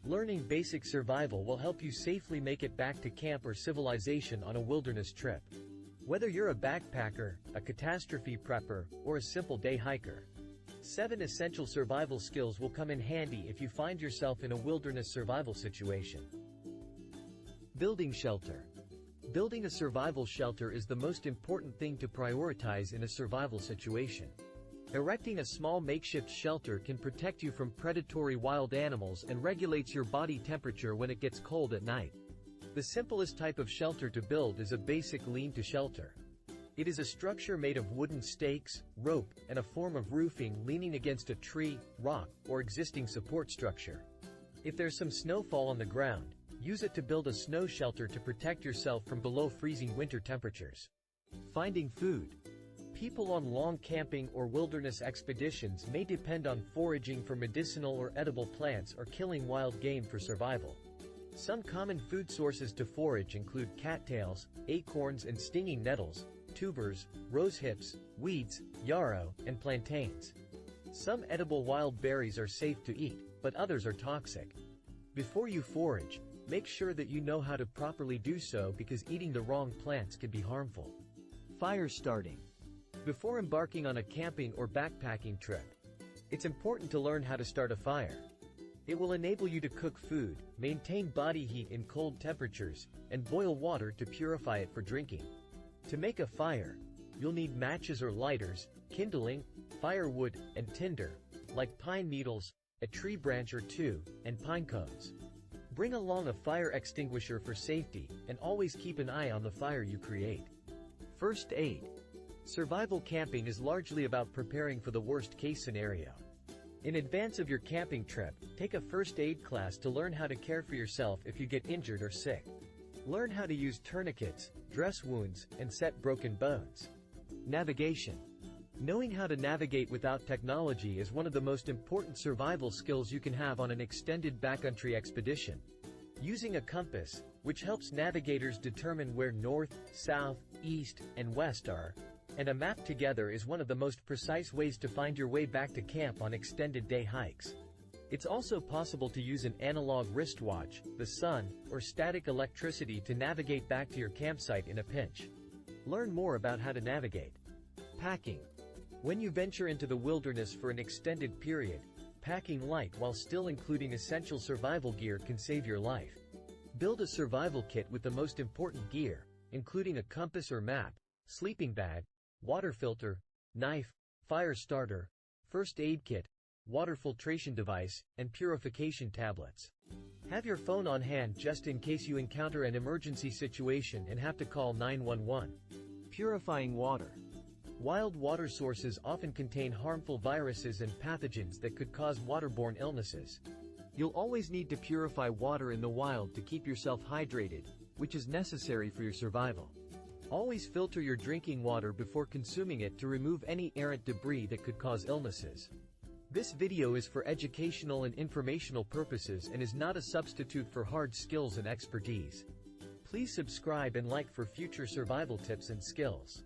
Learning basic survival will help you safely make it back to camp or civilization on a wilderness trip. Whether you're a backpacker, a catastrophe prepper, or a simple day hiker, 7 essential survival skills will come in handy if you find yourself in a wilderness survival situation. Building shelter. Building a survival shelter is the most important thing to prioritize in a survival situation. Erecting a small makeshift shelter can protect you from predatory wild animals and regulates your body temperature when it gets cold at night. The simplest type of shelter to build is a basic lean-to shelter. It is a structure made of wooden stakes, rope, and a form of roofing leaning against a tree, rock, or existing support structure. If there's some snowfall on the ground, use it to build a snow shelter to protect yourself from below freezing winter temperatures. Finding food. People on long camping or wilderness expeditions may depend on foraging for medicinal or edible plants or killing wild game for survival. Some common food sources to forage include cattails, acorns and stinging nettles, tubers, rose hips, weeds, yarrow, and plantains. Some edible wild berries are safe to eat, but others are toxic. Before you forage, make sure that you know how to properly do so because eating the wrong plants can be harmful. Fire starting. Before embarking on a camping or backpacking trip, it's important to learn how to start a fire. It will enable you to cook food, maintain body heat in cold temperatures, and boil water to purify it for drinking. To make a fire, you'll need matches or lighters, kindling, firewood, and tinder, like pine needles, a tree branch or two, and pine cones. Bring along a fire extinguisher for safety, and always keep an eye on the fire you create. First aid. Survival camping is largely about preparing for the worst-case scenario. In advance of your camping trip, take a first aid class to learn how to care for yourself if you get injured or sick. Learn how to use tourniquets, dress wounds, and set broken bones. Navigation. Knowing how to navigate without technology is one of the most important survival skills you can have on an extended backcountry expedition. Using a compass, which helps navigators determine where north, south, east, and west are, and a map together is one of the most precise ways to find your way back to camp on extended day hikes. It's also possible to use an analog wristwatch, the sun, or static electricity to navigate back to your campsite in a pinch. Learn more about how to navigate. Packing. When you venture into the wilderness for an extended period, packing light while still including essential survival gear can save your life. Build a survival kit with the most important gear, including a compass or map, sleeping bag, water filter, knife, fire starter, first aid kit, water filtration device, and purification tablets. Have your phone on hand just in case you encounter an emergency situation and have to call 911. Purifying water. Wild water sources often contain harmful viruses and pathogens that could cause waterborne illnesses. You'll always need to purify water in the wild to keep yourself hydrated, which is necessary for your survival. Always filter your drinking water before consuming it to remove any errant debris that could cause illnesses. This video is for educational and informational purposes and is not a substitute for hard skills and expertise. Please subscribe and like for future survival tips and skills.